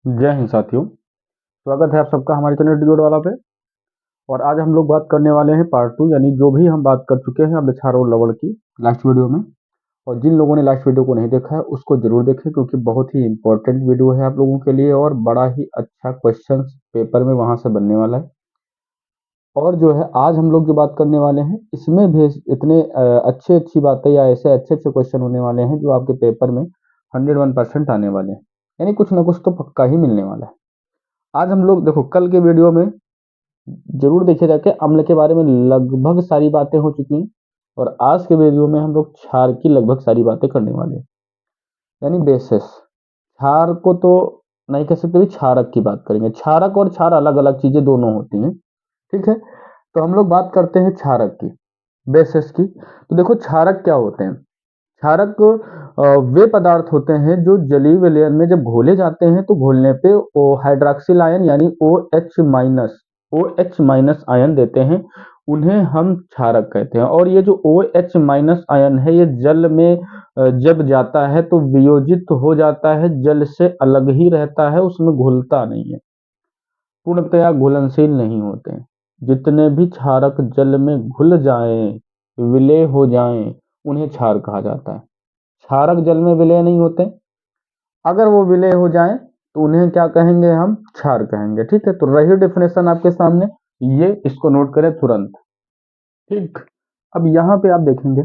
जय हिंद साथियों। स्वागत है आप सबका हमारे चैनल डिजोड वाला पे। और आज हम लोग बात करने वाले हैं पार्ट 2, यानी जो भी हम बात कर चुके हैं अब क्षार और लवण की लास्ट वीडियो में। और जिन लोगों ने लास्ट वीडियो को नहीं देखा है उसको जरूर देखें, क्योंकि बहुत ही इंपॉर्टेंट वीडियो है आप लोगों के लिए और बड़ा ही अच्छा क्वेश्चन पेपर में वहां से बनने वाला है। और जो है आज हम लोग जो बात करने वाले हैं इसमें भी इतने अच्छी बातें या ऐसे अच्छे क्वेश्चन होने वाले हैं जो आपके पेपर में 101% आने वाले हैं, यानी कुछ ना कुछ तो पक्का ही मिलने वाला है। आज हम लोग देखो, कल के वीडियो में जरूर देखे जाके अम्ल के बारे में लगभग सारी बातें हो चुकी हैं, और आज के वीडियो में हम लोग क्षार की लगभग सारी बातें करने वाले हैं, यानी बेसिस। क्षार को तो नहीं कह सकते भी, क्षारक की बात करेंगे। क्षारक और क्षार अलग अलग चीजें दोनों होती हैं, ठीक है। तो हम लोग बात करते हैं क्षारक की, बेसिस की। तो देखो, क्षारक क्या होते हैं। क्षारक वे पदार्थ होते हैं जो जलीय विलयन में जब घोले जाते हैं तो घोलने पे ओ हाइड्रॉक्सिल आयन यानी OH- आयन देते हैं, उन्हें हम क्षारक कहते हैं। और ये जो OH- आयन है ये जल में जब जाता है तो वियोजित हो जाता है, जल से अलग ही रहता है, उसमें घुलता नहीं है, पूर्णतया घुलनशील नहीं होते हैं। जितने भी क्षारक जल में घुल जाएं, विलय हो जाएं, उन्हें क्षार कहा जाता है। क्षारक जल में विलय नहीं होते, अगर वो विलय हो जाएं तो उन्हें क्या कहेंगे, हम क्षार कहेंगे, ठीक है। तो रही डेफिनेशन आपके सामने, ये इसको नोट करें तुरंत, ठीक। अब यहाँ पे आप देखेंगे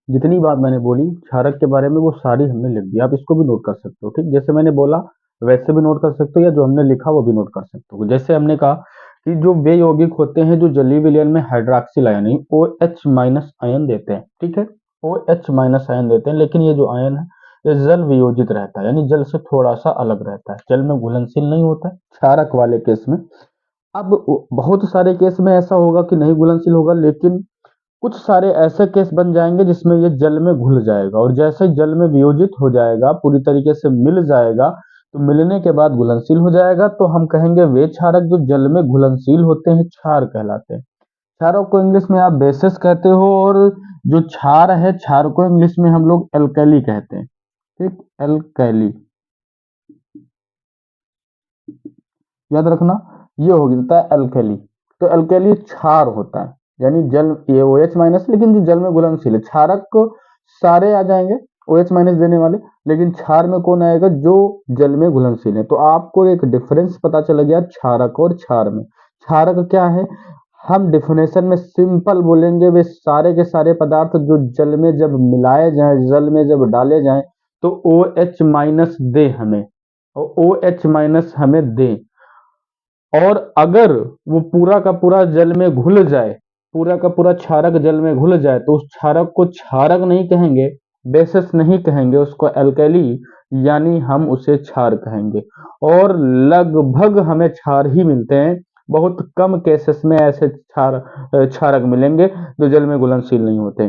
जितनी बात मैंने बोली क्षारक के बारे में वो सारी हमने लिख दी, आप इसको भी नोट कर सकते हो, ठीक। जैसे मैंने बोला वैसे भी नोट कर सकते हो, या जो हमने लिखा वो भी नोट कर सकते हो। जैसे हमने कहा कि जो वे यौगिक होते हैं जो जलीय विलयन में हाइड्रॉक्सिल आयन OH- आयन देते हैं, ठीक है। OH- आयन देते हैं, लेकिन ये जो आयन है ये जल वियोजित रहता है, यानी जल से थोड़ा सा अलग रहता है, जल में घुलनशील नहीं होता है क्षारक वाले केस में। अब बहुत सारे केस में ऐसा होगा कि नहीं घुलनशील होगा, लेकिन कुछ सारे ऐसे केस बन जाएंगे जिसमें ये जल में घुल जाएगा, और जैसे ही जल में वियोजित हो जाएगा, पूरी तरीके से मिल जाएगा, तो मिलने के बाद घुलनशील हो जाएगा, तो हम कहेंगे वे क्षारक जो जल में घुलनशील होते हैं क्षार कहलाते हैं। क्षारों को इंग्लिश में आप बेसिस कहते हो, और जो क्षार है क्षार को इंग्लिश में हम लोग एल्कली कहते हैं, ठीक। एल्कली याद रखना, ये हो जाता है एल्कली। तो एल्कली क्षार होता है, यानी जल, ये OH-, लेकिन जो जल में घुलनशील है। क्षारक को सारे आ जाएंगे OH- देने वाले, लेकिन क्षार में कौन आएगा, जो जल में घुलनशील है। तो आपको एक डिफरेंस पता चल गया क्षारक और क्षार में। क्षारक क्या है, हम डिफिनेशन में सिंपल बोलेंगे, वे सारे के सारे पदार्थ जो जल में जब मिलाए जाएं, जल में जब डाले जाएं, तो OH- दे हमें, और OH- हमें दे। और अगर वो पूरा का पूरा जल में घुल जाए, पूरा का पूरा क्षारक जल में घुल जाए, तो उस क्षारक को क्षारक नहीं कहेंगे, बेसिस नहीं कहेंगे, उसको एल्कली, यानी हम उसे क्षार कहेंगे। और लगभग हमें क्षार ही मिलते हैं, बहुत कम केसेस में ऐसे क्षारक मिलेंगे जो जल में घुलनशील नहीं होते।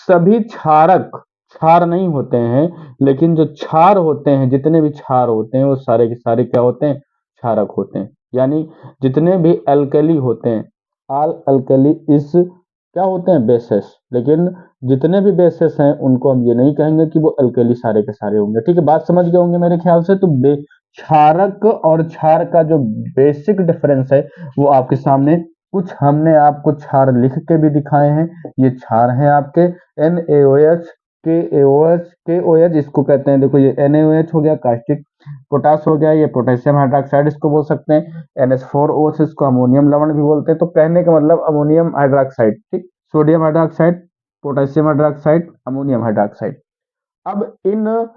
सभी क्षारक क्षार नहीं होते हैं, लेकिन जो क्षार होते हैं, जितने भी क्षार होते हैं वो सारे के सारे क्या होते हैं, क्षारक होते हैं। यानी जितने भी अल्कली होते हैं, ऑल अल्कली इज क्या होते हैं, बेसिस। लेकिन जितने भी बेसिस हैं उनको हम ये नहीं कहेंगे कि वो अल्कली सारे के सारे होंगे, ठीक है। बात समझ गए होंगे मेरे ख्याल से। तो क्षारक और क्षार का जो बेसिक डिफरेंस है वो आपके सामने, कुछ हमने आपको क्षार लिख के भी दिखाए हैं। ये क्षार हैं आपके NaOH, KOH इसको कहते हैं, देखो ये NaOH हो गया कास्टिक पोटास हो गया, ये पोटेशियम हाइड्रोक्साइड इसको बोल सकते हैं। NH4OH इसको अमोनियम लवण भी बोलते हैं। तो कहने का मतलब अमोनियम हाइड्रोक्साइड, ठीक। Sodium hydroxide, potassium hydroxide, ammonium hydroxide. अब इन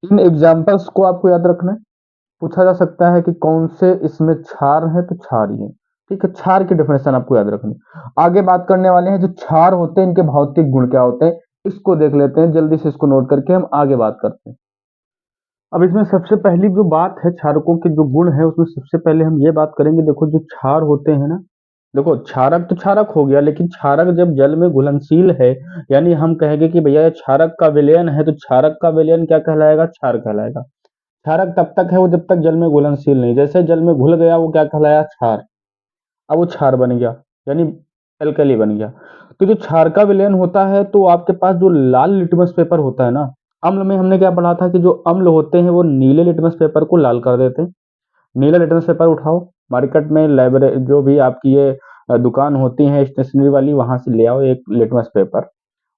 इन एग्जांपल्स को आपको याद रखना है। पूछा जा सकता है कि कौन से इसमें क्षार है, तो क्षार ही है, ठीक है। क्षार की डेफिनेशन आपको याद रखनी। आगे बात करने वाले हैं जो क्षार होते हैं इनके भौतिक गुण क्या होते हैं, इसको देख लेते हैं जल्दी से, इसको नोट करके हम आगे बात करते हैं। अब इसमें सबसे पहली जो बात है क्षारकों के जो गुण है, उसमें सबसे पहले हम ये बात करेंगे। देखो जो क्षार होते हैं ना, देखो क्षारक तो क्षारक हो गया, लेकिन क्षारक जब जल में घुलनशील है, यानी हम कहेंगे कि भैया ये क्षारक का विलयन है, तो क्षारक का विलयन क्या कहलाएगा, क्षार कहलाएगा। क्षारक तब तक है वो जब तक जल में घुलनशील नहीं, जैसे जल में घुल गया वो क्या कहलाया, क्षार। अब वो क्षार बन गया, यानी एल्कली बन गया। तो जो क्षार का विलयन होता है, तो आपके पास जो लाल लिटमस पेपर होता है ना, अम्ल में हमने क्या पढ़ा था कि जो अम्ल होते हैं वो नीले लिटमस पेपर को लाल कर देते हैं। नीला लिटमस पेपर उठाओ, मार्केट में लाइब्रेरी जो भी आपकी ये दुकान होती है स्टेशनरी वाली, वहां से ले आओ एक लिटमस पेपर,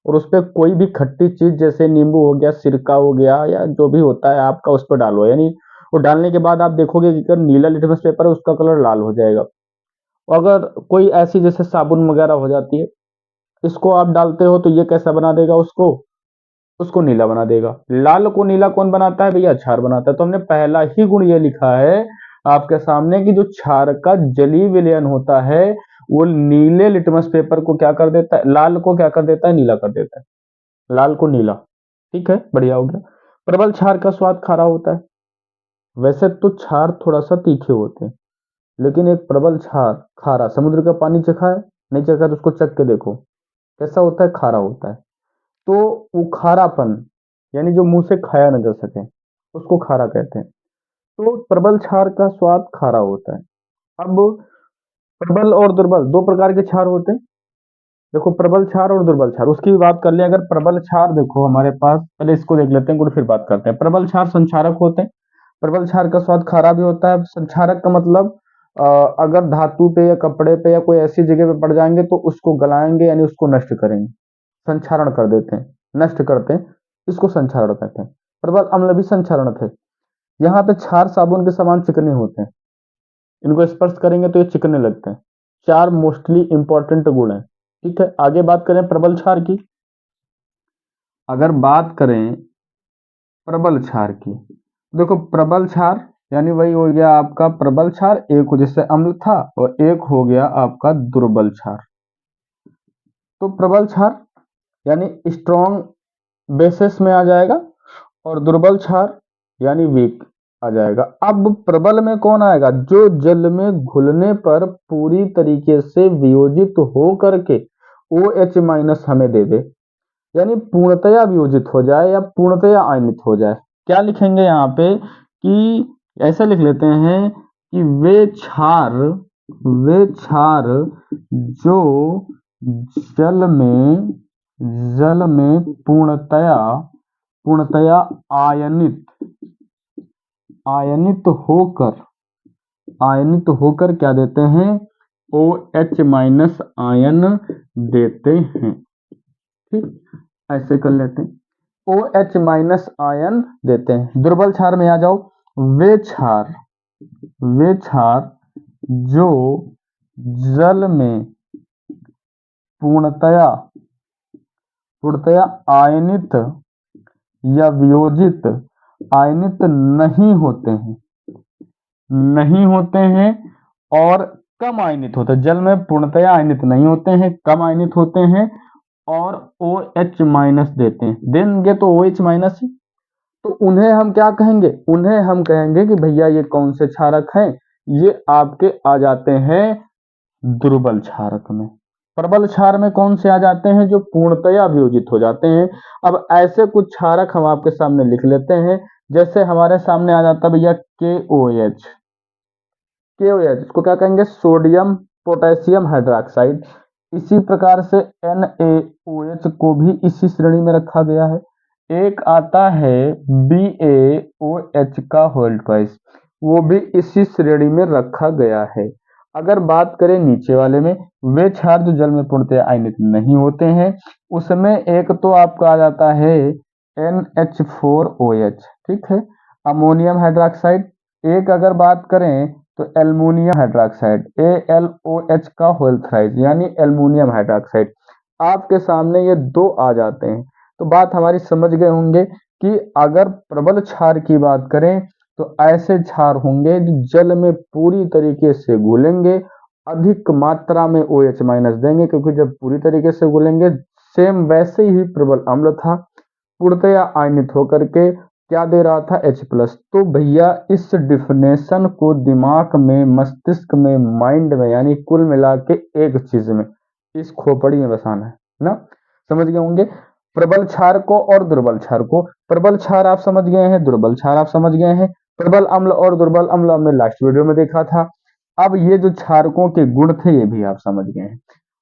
और उस पर कोई भी खट्टी चीज जैसे नींबू हो गया, सिरका हो गया, या जो भी होता है आपका, उस पर डालो। यानी वो डालने के बाद आप देखोगे कि अगर नीला लिटमस पेपर है उसका कलर लाल हो जाएगा। और अगर कोई ऐसी जैसे साबुन वगैरह हो जाती है, इसको आप डालते हो तो ये कैसा बना देगा उसको, उसको नीला बना देगा। लाल को नीला कौन बनाता है भैया? क्षार बनाता है। तो हमने पहला ही गुण ये लिखा है आपके सामने कि जो क्षार का जलीय विलयन होता है वो नीले लिटमस पेपर को क्या कर देता है, लाल को क्या कर देता है, नीला कर देता है। लाल को नीला। ठीक है, बढ़िया हो गया। प्रबल क्षार का स्वाद खारा होता है। वैसे तो क्षार थोड़ा सा तीखे होते हैं, लेकिन एक प्रबल क्षार खारा, समुद्र का पानी चखा है? नहीं चखा तो उसको चख के देखो कैसा होता है, खारा होता है। तो वो खारापन, यानी जो मुंह से खाया न जा सके, उसको खारा कहते हैं। तो प्रबल क्षार का स्वाद खारा होता है। अब प्रबल और दुर्बल दो प्रकार के क्षार होते हैं। देखो, प्रबल क्षार और दुर्बल क्षार, उसकी भी बात कर ले। अगर प्रबल क्षार देखो हमारे पास, पहले इसको देख लेते हैं गुण, फिर बात करते हैं। प्रबल क्षार संक्षारक होते हैं। प्रबल क्षार का स्वाद खारा भी होता है। संक्षारक का मतलब अ, अगर धातु पे या कपड़े पे या कोई ऐसी जगह पे पड़ जाएंगे तो उसको गलाएंगे, यानी उसको नष्ट करेंगे, संक्षारण कर देते हैं, नष्ट करते हैं, इसको संक्षारण कहते हैं। प्रबल अम्ल भी संक्षारण थे। यहाँ पे क्षार साबुन के समान चिकने होते हैं, इनको स्पर्श करेंगे तो ये चिकने लगते हैं। चार मोस्टली इंपॉर्टेंट गुण हैं। ठीक है, आगे बात करें प्रबल क्षार की। अगर बात करें प्रबल क्षार की, देखो प्रबल क्षार यानी वही हो गया आपका प्रबल क्षार, एक हो जैसे अम्ल था, और एक हो गया आपका दुर्बल क्षार। तो प्रबल क्षार यानी स्ट्रॉन्ग बेसिस में आ जाएगा, और दुर्बल क्षार यानी वीक आ जाएगा। अब प्रबल में कौन आएगा? जो जल में घुलने पर पूरी तरीके से वियोजित हो करके OH माइनस हमें दे दे, यानी पूर्णतया वियोजित हो जाए या पूर्णतया आयनित हो जाए। क्या लिखेंगे यहाँ पे कि ऐसा लिख लेते हैं कि वे क्षार जो जल में पूर्णतया आयनित आयनित होकर क्या देते हैं? OH माइनस आयन देते हैं। ठीक, ऐसे कर लेते हैं, OH माइनस आयन देते हैं। दुर्बल क्षार में आ जाओ। वे क्षार जो जल में पूर्णतया आयनित या वियोजित आयनित नहीं होते हैं और कम आयनित होते हैं। जल में पूर्णतया आयनित नहीं होते हैं, कम आयनित होते हैं, और OH माइनस देंगे तो OH माइनस ही। तो उन्हें हम क्या कहेंगे? उन्हें हम कहेंगे कि भैया ये कौन से क्षारक हैं? ये आपके आ जाते हैं दुर्बल क्षारक में। प्रबल क्षार में कौन से आ जाते हैं? जो पूर्णतया वियोजित हो जाते हैं। अब ऐसे कुछ क्षारक हम आपके सामने लिख लेते हैं। जैसे हमारे सामने आ जाता है भैया KOH। इसको क्या कहेंगे? Sodium potassium hydroxide. इसी प्रकार से NaOH को भी इसी श्रेणी में रखा गया है। एक आता है BaOH का होल ट्वाइस, वो भी इसी श्रेणी में रखा गया है। अगर बात करें नीचे वाले में, वे क्षार जो जल में पूर्णतः आयनित नहीं होते हैं, उसमें एक तो आपका आ जाता है NH4OH। ठीक है, अमोनियम हाइड्रोक्साइड। एक अगर बात करें तो एल्युमिनियम हाइड्रोक्साइड, AlOH का होल थ्राइस, यानी एल्युमिनियम हाइड्रोक्साइड। आपके सामने ये दो आ जाते हैं। तो बात हमारी समझ गए होंगे कि अगर प्रबल क्षार की बात करें तो ऐसे क्षार होंगे जो जल में पूरी तरीके से घुलेंगे, अधिक मात्रा में OH माइनस देंगे, क्योंकि जब पूरी तरीके से घुलेंगे, सेम वैसे ही प्रबल अम्ल था, पूर्णतया आयनित होकर के क्या दे रहा था? H+। तो भैया इस डिफिनेशन को दिमाग में, मस्तिष्क में, माइंड में, यानी कुल मिला के एक चीज में, इस खोपड़ी में बसाना है ना। समझ गए होंगे प्रबल क्षार को और दुर्बल क्षार को। प्रबल क्षार आप समझ गए हैं, दुर्बल क्षार आप समझ गए हैं। प्रबल अम्ल और दुर्बल अम्ल हमने लास्ट वीडियो में देखा था। अब ये जो क्षारकों के गुण थे ये भी आप समझ गए हैं।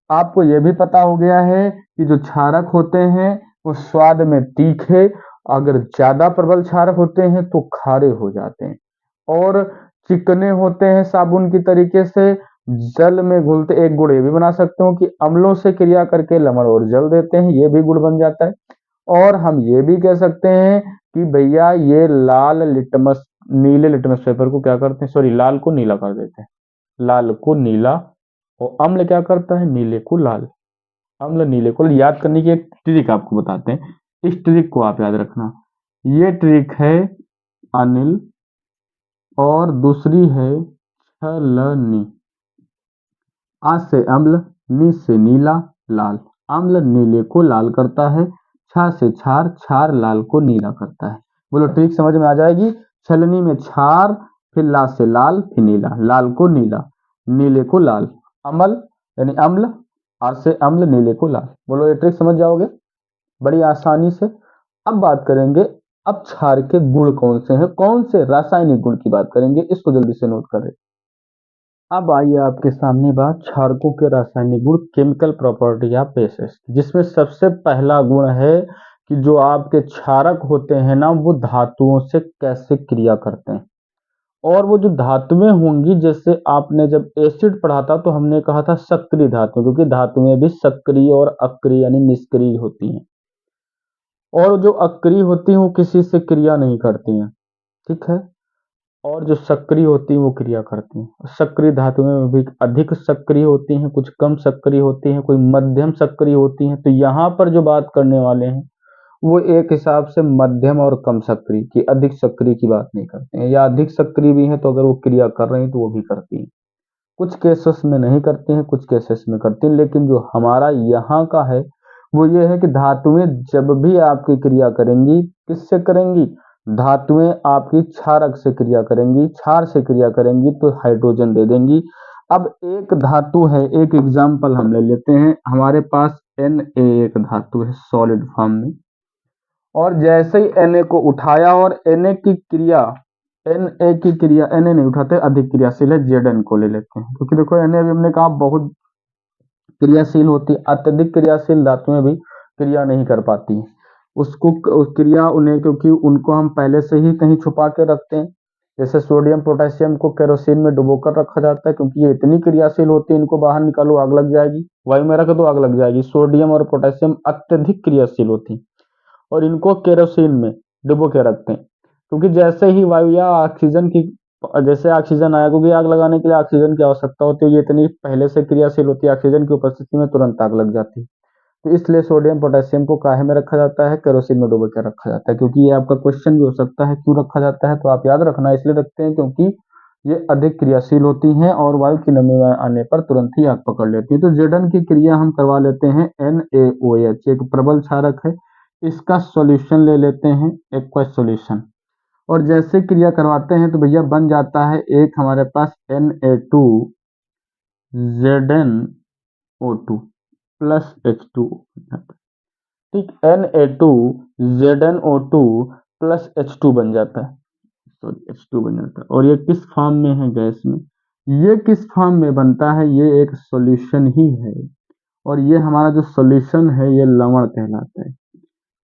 आपको ये भी पता हो गया है कि जो क्षारक होते हैं वो स्वाद में तीखे अगर ज्यादा प्रबल क्षारक होते हैं तो खारे हो जाते हैं, और चिकने होते हैं साबुन की तरीके से, जल में घुलते। एक गुण ये भी बना सकते हो कि अम्लों से क्रिया करके लवण और जल देते हैं, ये भी गुण बन जाता है। और हम ये भी कह सकते हैं कि भैया ये लाल लिटमस, नीले लिटमस पेपर को क्या करते हैं, सॉरी लाल को नीला कर देते हैं, लाल को नीला, और अम्ल क्या करता है, नीले को लाल। अम्ल नीले को याद करने की एक ट्रिक आपको बताते हैं, इस ट्रिक को आप याद रखना। ये ट्रिक है अनिल, और दूसरी है छलनी। आ से अम्ल, नी से नीला, लाल। अम्ल नीले को लाल करता है, छा से क्षार, क्षार लाल को नीला करता है। बोलो ट्रिक समझ में आ जाएगी। छलनी में क्षार, फिर ला से लाल, फिर नीला, लाल को नीला, नीले को लाल। अमल यानी अम्ल, आ से अम्ल, नीले को लाल। बोलो ये ट्रिक समझ जाओगे बड़ी आसानी से। अब बात करेंगे, अब क्षार के गुण कौन से हैं, कौन से रासायनिक गुण की बात करेंगे, इसको जल्दी से नोट करें। अब आइए आपके सामने बात क्षारकों के रासायनिक गुण, केमिकल प्रॉपर्टी ऑफ बेसिस, जिसमें सबसे पहला गुण है कि जो आपके क्षारक होते हैं ना, वो धातुओं से कैसे क्रिया करते हैं। और वो जो धातुएं होंगी, जैसे आपने जब एसिड पढ़ा था तो हमने कहा था सक्रिय धातु, क्योंकि धातुएं भी सक्रिय और अक्रिय यानी निष्क्रिय होती हैं, और जो अक्रिय होती हैं वो किसी से क्रिया नहीं करती हैं, ठीक है। और जो सक्रिय होती हैं वो क्रिया करती हैं। सक्रिय धातुएं में भी अधिक सक्रिय होती हैं, कुछ कम सक्रिय होती हैं, कोई मध्यम सक्रिय होती हैं। तो यहाँ पर जो बात करने वाले हैं वो एक हिसाब से मध्यम और कम सक्रिय की, अधिक सक्रिय की बात नहीं करते हैं, या अधिक सक्रिय भी हैं तो अगर वो क्रिया कर रही हैं तो वो भी करती हैं। कुछ केसेस में नहीं करती हैं, कुछ केसेस में करती हैं, लेकिन जो हमारा यहाँ का है वो ये है कि धातुएं जब भी आपकी क्रिया करेंगी, किससे करेंगी, धातुएं आपकी क्षारक से क्रिया करेंगी, क्षार से क्रिया करेंगी तो हाइड्रोजन दे देंगी। अब एक धातु है, एक एग्जाम्पल हम ले लेते हैं, हमारे पास Na एक धातु है सॉलिड फॉर्म में, और जैसे ही Na को उठाया और Na की क्रिया, Na की क्रिया, Na नहीं उठाते, अधिक क्रियाशील है, Zn को ले लेते हैं, क्योंकि देखो Na भी हमने कहा बहुत क्रियाशील होती है, अत्यधिक क्रियाशील धातुएं भी क्रिया नहीं कर पाती हैं। उसको क्रिया उन्हें, क्योंकि उनको हम पहले से ही कहीं छुपा के रखते हैं, जैसे सोडियम पोटेशियम को केरोसिन में डुबोकर रखा जाता है, क्योंकि ये इतनी क्रियाशील होती है, इनको बाहर निकालो आग लग जाएगी, वायु में रख दो आग लग जाएगी। सोडियम और पोटेशियम अत्यधिक क्रियाशील होती हैं, और इनको केरोसिन में डुबो के रखते हैं, क्योंकि जैसे ही वायु या ऑक्सीजन की, जैसे ऑक्सीजन आया, क्योंकि आग लगाने के लिए ऑक्सीजन की आवश्यकता होती है, ये इतनी पहले से क्रियाशील होती है, ऑक्सीजन की उपस्थिति में तुरंत आग लग जाती है। तो इसलिए सोडियम पोटेशियम को काहे में रखा जाता है, केरोसिन में डुबो के रखा जाता है, क्योंकि ये आपका क्वेश्चन भी हो सकता है क्यों रखा जाता है, तो आप याद रखना इसलिए रखते हैं क्योंकि ये अधिक क्रियाशील होती हैं और वायु की नमी में आने पर तुरंत ही आग पकड़ लेती है। तो जेडन की क्रिया हम करवा लेते हैं, NaOH एक प्रबल क्षारक है, इसका सॉल्यूशन ले लेते हैं, एक्वस सॉल्यूशन, और जैसे क्रिया करवाते हैं तो भैया बन जाता है एक हमारे पास Na2ZnO2 प्लस H2, ठीक, Na2ZnO2 प्लस H2 बन जाता है, सॉरी H2 बन जाता है। और ये किस फॉर्म में है, गैस में। ये किस फॉर्म में बनता है, ये एक सॉल्यूशन ही है, और ये हमारा जो सॉल्यूशन है ये लवण कहलाता है।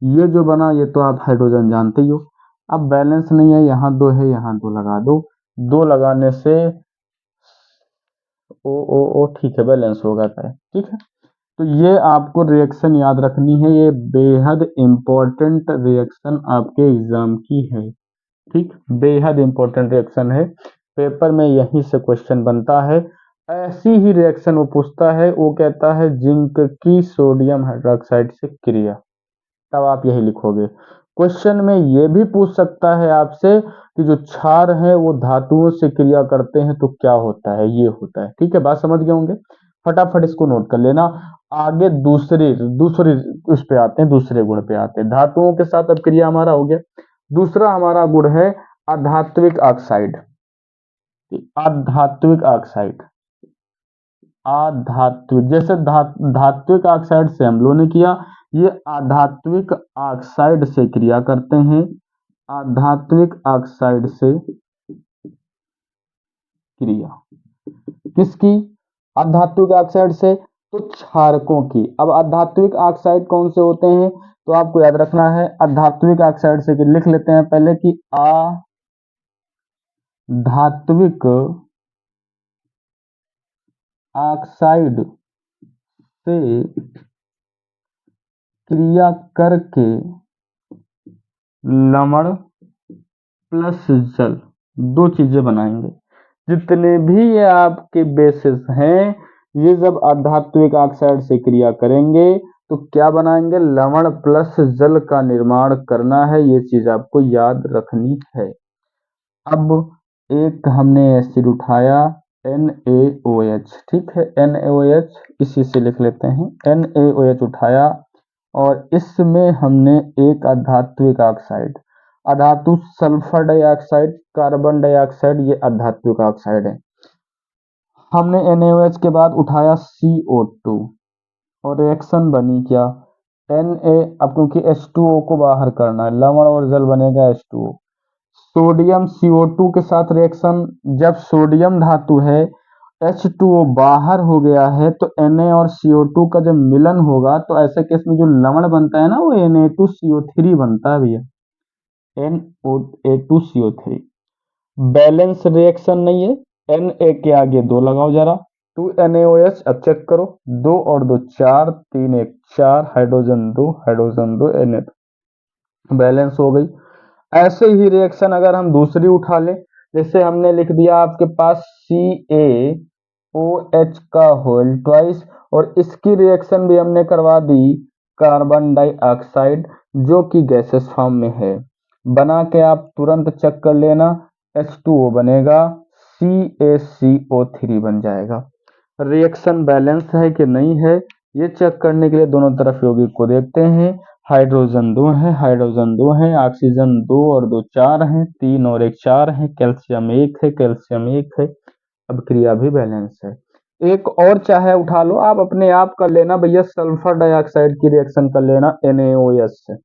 ये जो बना ये तो आप हाइड्रोजन जानते ही हो। अब बैलेंस नहीं है, यहाँ दो है, यहाँ दो लगा दो, दो लगाने से ओ ठीक है, बैलेंस हो जाता है, ठीक है। तो ये आपको रिएक्शन याद रखनी है, ये बेहद इंपॉर्टेंट रिएक्शन आपके एग्जाम की है, ठीक, बेहद इंपॉर्टेंट रिएक्शन है, पेपर में यहीं से क्वेश्चन बनता है। ऐसी ही रिएक्शन वो पूछता है, वो कहता है जिंक की सोडियम हाइड्रोक्साइड से क्रिया, तब आप यही लिखोगे। क्वेश्चन में ये भी पूछ सकता है आपसे कि जो क्षार है वो धातुओं से क्रिया करते हैं तो क्या होता है, ये होता है, ठीक है, बात समझ गए होंगे। फटाफट इसको नोट कर लेना। आगे दूसरी दूसरी उस पे आते हैं, दूसरे गुण पे आते हैं, धातुओं के साथ अब क्रिया हमारा हो गया। दूसरा हमारा गुण है आधात्विक ऑक्साइड, आधात्विक ऑक्साइड, आधात्विक, जैसे धात्विक ऑक्साइड से हम लोगों ने किया, ये आधात्विक ऑक्साइड से क्रिया करते हैं, आधात्विक ऑक्साइड से क्रिया, किसकी, आधात्विक ऑक्साइड से, तो क्षारकों की। अब अधात्विक ऑक्साइड कौन से होते हैं, तो आपको याद रखना है अधात्विक ऑक्साइड से कि लिख लेते हैं पहले कि अधात्विक ऑक्साइड से क्रिया करके लवण प्लस जल दो चीजें बनाएंगे। जितने भी ये आपके बेसिस हैं, ये जब अधात्विक ऑक्साइड से क्रिया करेंगे तो क्या बनाएंगे, लवण प्लस जल का निर्माण करना है। ये चीज आपको याद रखनी है। अब एक हमने एसिड उठाया NaOH, ठीक है, NaOH इसी से लिख लेते हैं, NaOH उठाया और इसमें हमने एक अधात्विक ऑक्साइड, अधातु सल्फर डाइऑक्साइड, कार्बन डाइऑक्साइड, ये अधात्विक ऑक्साइड है। हमने NaOH के बाद उठाया CO2 और रिएक्शन बनी क्या, Na, अब क्योंकि H2O को बाहर करना है, लवण और जल बनेगा H2O। सोडियम CO2 के साथ रिएक्शन, जब सोडियम धातु है H2O बाहर हो गया है तो Na और CO2 का जब मिलन होगा तो ऐसे केस में जो लवण बनता है ना वो Na2CO3 बनता है भैया, Na2CO3। बैलेंस रिएक्शन नहीं है, Na के आगे 2 लगाओ जरा, 2NaOH, अब चेक करो, 2 और 2 4, 3 1 4, हाइड्रोजन 2 हाइड्रोजन 2 Na, बैलेंस हो गई। ऐसे ही रिएक्शन अगर हम दूसरी उठा लें, जैसे हमने लिख दिया आपके पास CaOH का होल ट्वाइस और इसकी रिएक्शन भी हमने करवा दी कार्बन डाइऑक्साइड जो कि गैसेस फॉर्म में है, बना के आप तुरंत चेक कर लेना, H2O बनेगा, CaCO3 बन जाएगा। रिएक्शन बैलेंस है कि नहीं है ये चेक करने के लिए दोनों तरफ यौगिक को देखते हैं। हाइड्रोजन 2 है, हाइड्रोजन 2 है, ऑक्सीजन 2 और 2 4 हैं, 3 और 1 4 है, कैल्शियम 1 है, कैल्शियम 1 है। अब क्रिया भी बैलेंस है। एक और चाहे उठा लो, आप अपने आप कर लेना भैया, सल्फर डाइऑक्साइड की रिएक्शन कर लेना NaOH से।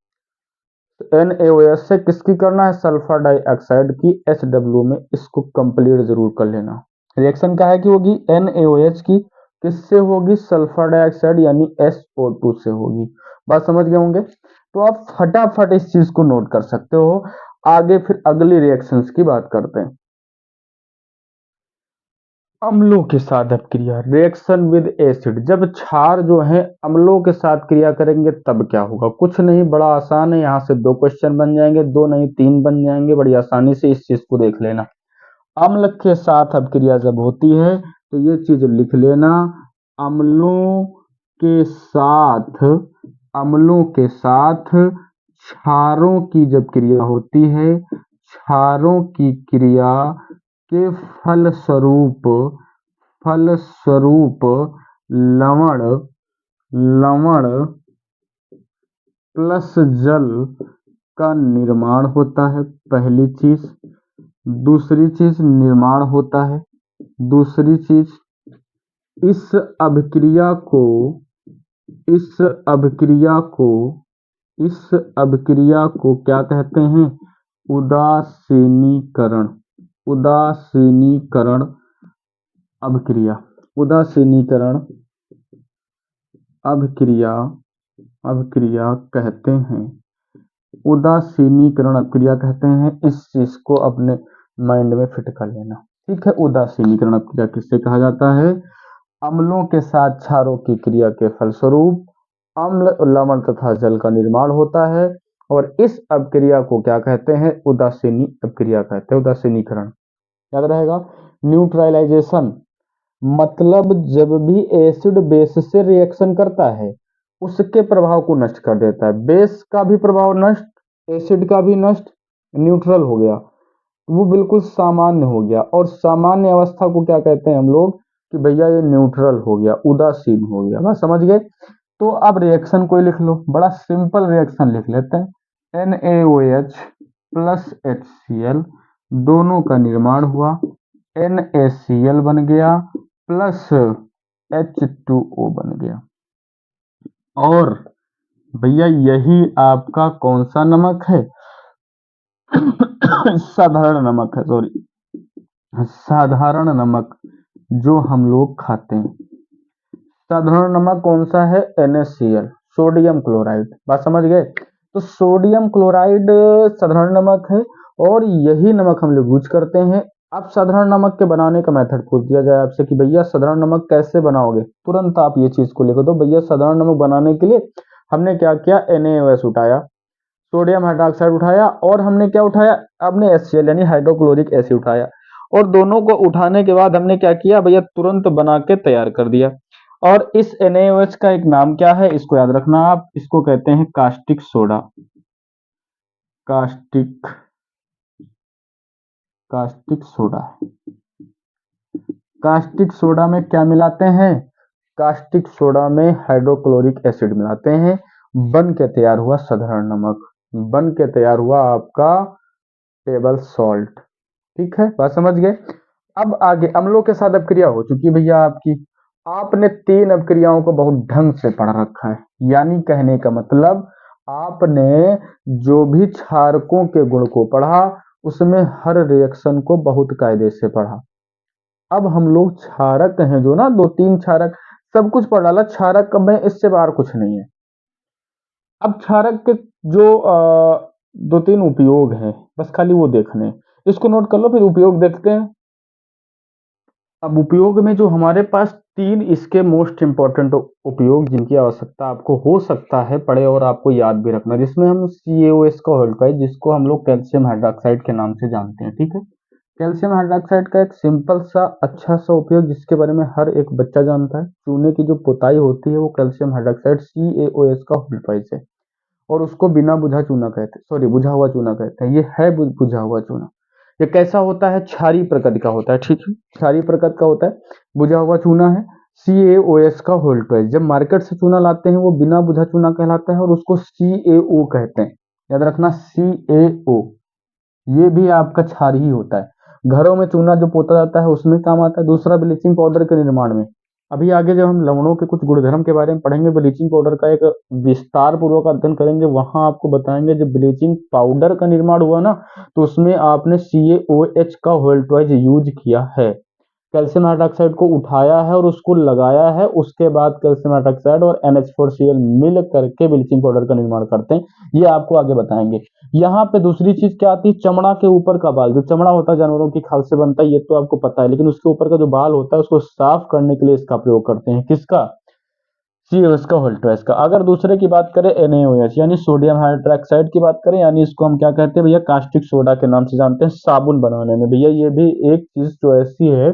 NaOH से किसकी करना है, सल्फर डाइऑक्साइड की HW में, इसको कंप्लीट जरूर कर लेना। रिएक्शन क्या है कि होगी NaOH की, किससे होगी, सल्फर डाइऑक्साइड यानी SO2 से होगी। बात समझ गए होंगे, तो आप फटाफट इस चीज को नोट कर सकते हो। आगे फिर अगली रिएक्शंस की बात करते हैं। अम्लों के साथ अब क्रिया, रिएक्शन विद एसिड, जब क्षार जो है अम्लों के साथ क्रिया करेंगे तब क्या होगा, कुछ नहीं, बड़ा आसान है, यहाँ से 2 क्वेश्चन बन जाएंगे, 2 नहीं 3 बन जाएंगे, बड़ी आसानी से इस चीज को देख लेना। अम्ल के साथ अब क्रिया जब होती है तो ये चीज लिख लेना, अम्लों के साथ, अम्लों के साथ क्षारों की जब क्रिया होती है, क्षारों की क्रिया के फलस्वरूप, फलस्वरूप लवण, लवण प्लस जल का निर्माण होता है, पहली चीज। दूसरी चीज निर्माण होता है, दूसरी चीज इस अभिक्रिया को, इस अभिक्रिया को, इस अभिक्रिया को क्या कहते हैं, उदासीनीकरण, उदासीनीकरण अभिक्रिया, उदासीनीकरण अभिक्रिया, अभिक्रिया कहते हैं, उदासीनीकरण अभिक्रिया कहते हैं। इस चीज को अपने माइंड में फिट कर लेना, ठीक है। उदासीनीकरण अभिक्रिया किससे कहा जाता है, अम्लों के साथ क्षारों की क्रिया के फलस्वरूप अम्ल, लवण तथा जल का निर्माण होता है और इस अभिक्रिया को क्या कहते हैं, उदासीनी अभिक्रिया कहते हैं, उदासीनीकरण। याद रहेगा। न्यूट्रलाइजेशन मतलब जब भी एसिड बेस से रिएक्शन करता है उसके प्रभाव को नष्ट कर देता है, बेस का भी प्रभाव नष्ट, एसिड का भी नष्ट, न्यूट्रल हो गया, वो बिल्कुल सामान्य हो गया। और सामान्य अवस्था को क्या कहते हैं हम लोग, कि भैया ये न्यूट्रल हो गया, उदासीन हो गया। बस समझ गए। तो अब रिएक्शन कोई लिख लो, बड़ा सिंपल रिएक्शन लिख लेते हैं, NaOH प्लस HCl, दोनों का निर्माण हुआ, NaCl बन गया प्लस H2O बन गया। और भैया यही आपका कौन सा नमक है, साधारण नमक है, सॉरी, साधारण नमक जो हम लोग खाते हैं, साधारण नमक कौन सा है? NaCl, sodium chloride. बात समझ गए? तो सोडियम क्लोराइड साधारण नमक है और यही नमक हम लोग यूज करते हैं। अब साधारण नमक के बनाने का मेथड पूछ दिया जाए आपसे कि भैया साधारण नमक कैसे बनाओगे, तुरंत आप ये चीज को लिख दो, भैया साधारण नमक बनाने के लिए हमने क्या किया, NaOH उठाया, सोडियम हाइड्रोक्साइड उठाया और हमने क्या उठाया, आपने HCl यानी हाइड्रोक्लोरिक एसिड उठाया। और दोनों को उठाने के बाद हमने क्या किया भैया, तुरंत बना के तैयार कर दिया। और इस NaOH का एक नाम क्या है, इसको याद रखना आप, इसको कहते हैं caustic soda. Caustic caustic soda. Caustic soda में क्या मिलाते हैं? कास्टिक सोडा में हाइड्रोक्लोरिक एसिड मिलाते हैं, बन के तैयार हुआ साधारण नमक, बन के तैयार हुआ आपका टेबल सॉल्ट। ठीक है, बात समझ गए? अब आगे अम्लों के साथ अपक्रिया हो चुकी भैया आपकी। आपने 3 अपक्रियाओं को बहुत ढंग से पढ़ रखा है, यानी कहने का मतलब आपने जो भी क्षारकों के गुण को पढ़ा उसमें हर रिएक्शन को बहुत कायदे से पढ़ा। अब हम लोग क्षारक हैं जो ना, 2-3 क्षारक सब कुछ पढ़ डाला, क्षारक में इससे बाहर कुछ नहीं है। अब क्षारक के जो 2-3 उपयोग हैं, बस खाली वो देखने हैं। इसको नोट कर लो, फिर उपयोग देखते हैं। अब उपयोग में जो हमारे पास 3 इसके मोस्ट इंपॉर्टेंट उपयोग जिनकी आवश्यकता आपको हो सकता है पढ़े और आपको याद भी रखना, जिसमें हम CaOH का होल्ड, जिसको हम लोग कैल्शियम हाइड्रोक्साइड के नाम से जानते हैं। ठीक है, कैल्शियम हाइड्रोक्साइड का एक सिंपल सा अच्छा सा उपयोग जिसके बारे में हर एक बच्चा जानता है, चूने की जो पोताई होती है वो कैल्शियम हाइड्रोक्साइड CaOH का होल्ड है और उसको बिना बुझा चूना कहते हैं, सॉरी बुझा हुआ चूना कहते हैं। ये है बुझा हुआ चूना। ये कैसा होता है? क्षारीय प्रकृति का होता है। ठीक है, क्षारीय प्रकृति का होता है, बुझा हुआ चूना है, CaOH का होल्ड है। जब मार्केट से चूना लाते हैं वो बिना बुझा चूना कहलाता है और उसको CaO कहते हैं। याद रखना, CaO ये भी आपका क्षार ही होता है। घरों में चूना जो पोता जाता है उसमें काम आता है। दूसरा, ब्लीचिंग पाउडर के निर्माण में। अभी आगे जब हम लवणों के कुछ गुणधर्म के बारे में पढ़ेंगे, ब्लीचिंग पाउडर का एक विस्तार पूर्वक अध्ययन करेंगे, वहां आपको बताएंगे जब ब्लीचिंग पाउडर का निर्माण हुआ ना तो उसमें आपने CaOH का वोल्टेज यूज किया है। कैल्शियम हाइड्रोक्साइड को उठाया है और उसको लगाया है, उसके बाद कैल्शियम हाइड्रोक्साइड और NH4Cl मिल करके ब्लीचिंग पाउडर का निर्माण करते हैं। ये आपको आगे बताएंगे। यहाँ पे दूसरी चीज क्या आती है, चमड़ा के ऊपर का बाल, जो चमड़ा होता है जानवरों की खाल से बनता है, ये तो आपको पता है, लेकिन उसके ऊपर का जो बाल होता है उसको साफ करने के लिए इसका प्रयोग करते हैं। किसका? CaOH का वोल्टेज का। अगर दूसरे की बात करें NaOH यानी सोडियम हाइड्रोक्साइड की बात करें, यानी इसको हम क्या कहते हैं भैया, कास्टिक सोडा के नाम से जानते हैं। साबुन बनाने में भैया ये भी एक चीज जो ऐसी है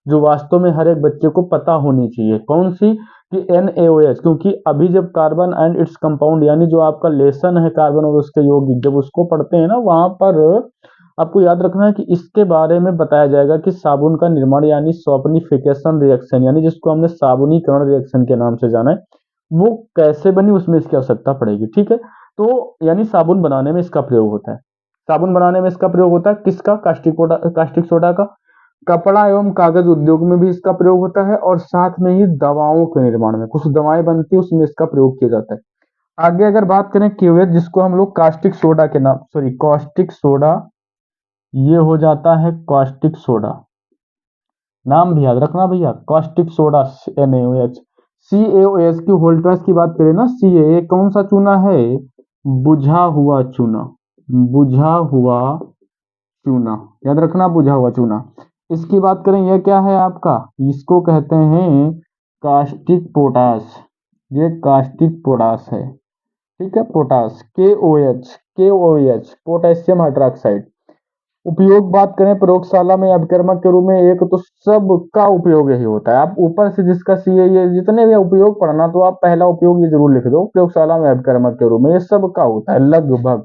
जो वास्तव में हर एक बच्चे को पता होनी चाहिए। कौन सी? कि NaOH, क्योंकि अभी जब कार्बन एंड इट्स कंपाउंड यानी जो आपका लेसन है कार्बन और उसके यौगिक, जब उसको पढ़ते हैं ना वहां पर आपको याद रखना है कि इसके बारे में बताया जाएगा कि साबुन का निर्माण यानी सॉल्फनिफिकेशन रिएक्शन, यानी जिसको हमने साबुनीकरण रिएक्शन के नाम से जाना है, वो कैसे बनी उसमें इसकी आवश्यकता पड़ेगी। ठीक है, तो यानी साबुन बनाने में इसका प्रयोग होता है। साबुन बनाने में इसका प्रयोग होता है, किसका? कास्टिक सोडा का। कपड़ा एवं कागज उद्योग में भी इसका प्रयोग होता है और साथ में ही दवाओं के निर्माण में, कुछ दवाएं बनती है उसमें इसका प्रयोग किया जाता है। आगे अगर बात करें क्यूएच, जिसको हम लोग कास्टिक सोडा के नाम, सॉरी कॉस्टिक सोडा, ये हो जाता है कॉस्टिक सोडा। नाम भी याद रखना भैया, कॉस्टिक सोडा NaOH। CaOH की वोल्टेज की बात करें ना, Ca कौन सा चूना है? बुझा हुआ चूना, बुझा हुआ चूना, याद रखना बुझा हुआ चूना। इसकी बात करें, यह क्या है आपका, इसको कहते हैं कास्टिक पोटास। ये कास्टिक पोटास है। ठीक है, पोटास KOH पोटेशियम हाइड्रोक्साइड। उपयोग बात करें प्रयोगशाला में अभिकर्मक के रूप में, एक तो सबका उपयोग यही होता है। आप ऊपर से जिसका CA ये जितने भी उपयोग पढ़ना, तो आप पहला उपयोग ये जरूर लिख दो, प्रयोगशाला में अभिकर्मक के रूप में, ये सबका होता है लगभग।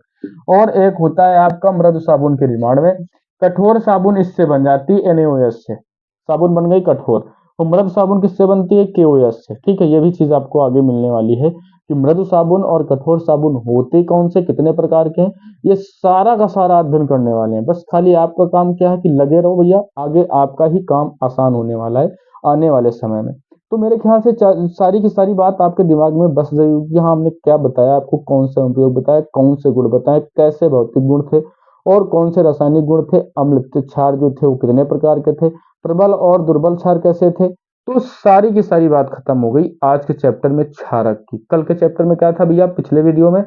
और एक होता है आपका मृदु साबुन के निर्माण में, कठोर साबुन इससे बन जाती है NaOH से, साबुन बन गई कठोर। तो मृदु साबुन किससे बनती है? KOH से। ठीक है, ये भी चीज आपको आगे मिलने वाली है कि मृदु साबुन और कठोर साबुन होते कौन से, कितने प्रकार के हैं, ये सारा का सारा अध्ययन करने वाले हैं। बस खाली आपका काम क्या है कि लगे रहो भैया, आगे आपका ही काम आसान होने वाला है आने वाले समय में। तो मेरे ख्याल से सारी की सारी बात आपके दिमाग में बस गई होगी। हाँ, हमने क्या बताया आपको, कौन सा उपयोग बताया, कौन से गुण बताए, कैसे भौतिक गुण थे और कौन से रासायनिक गुण थे, अम्ल क्षार जो थे वो कितने प्रकार के थे, प्रबल और दुर्बल क्षार कैसे थे। तो सारी की सारी बात खत्म हो गई आज के चैप्टर में क्षारक की। कल के चैप्टर में क्या था भैया, पिछले वीडियो में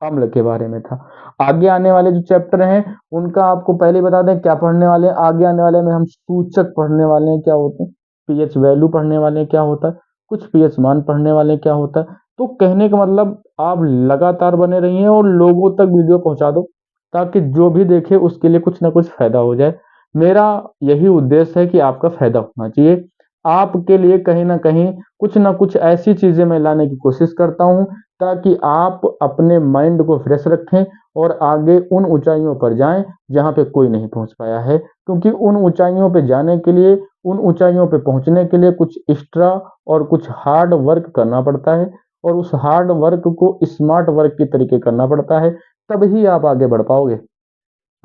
अम्ल के बारे में था। आगे आने वाले जो चैप्टर हैं उनका आपको पहले बता दें क्या पढ़ने वाले हैं। आगे आने वाले में हम सूचक पढ़ने वाले हैं, क्या होते हैं, पीएच वैल्यू पढ़ने वाले हैं, क्या होता है, कुछ पीएच मान पढ़ने वाले हैं, क्या होता है। तो कहने का मतलब आप लगातार बने रहिए और लोगों तक वीडियो पहुंचा दो, ताकि जो भी देखे उसके लिए कुछ ना कुछ फायदा हो जाए। मेरा यही उद्देश्य है कि आपका फायदा होना चाहिए। आपके लिए कहीं ना कहीं कुछ ना कुछ ऐसी चीजें मैं लाने की कोशिश करता हूं, ताकि आप अपने माइंड को फ्रेश रखें और आगे उन ऊंचाइयों पर जाएं जहां पे कोई नहीं पहुंच पाया है। क्योंकि उन ऊंचाइयों पे जाने के लिए, उन ऊंचाइयों पे पहुंचने के लिए कुछ एक्स्ट्रा और कुछ हार्ड वर्क करना पड़ता है, और उस हार्ड वर्क को स्मार्ट वर्क के तरीके करना पड़ता है। तभी आप आगे बढ़ पाओगे।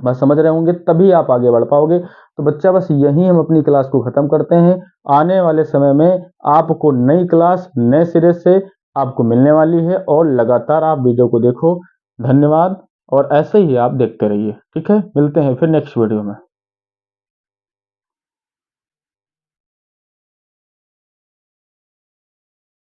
बस समझ रहे होंगे, तभी आप आगे बढ़ पाओगे। तो बच्चा बस यहीं हम अपनी क्लास को खत्म करते हैं। आने वाले समय में आपको नई क्लास नए सिरे से आपको मिलने वाली है, और लगातार आप वीडियो को देखो। धन्यवाद, और ऐसे ही आप देखते रहिए। ठीक है, मिलते हैं फिर नेक्स्ट वीडियो में।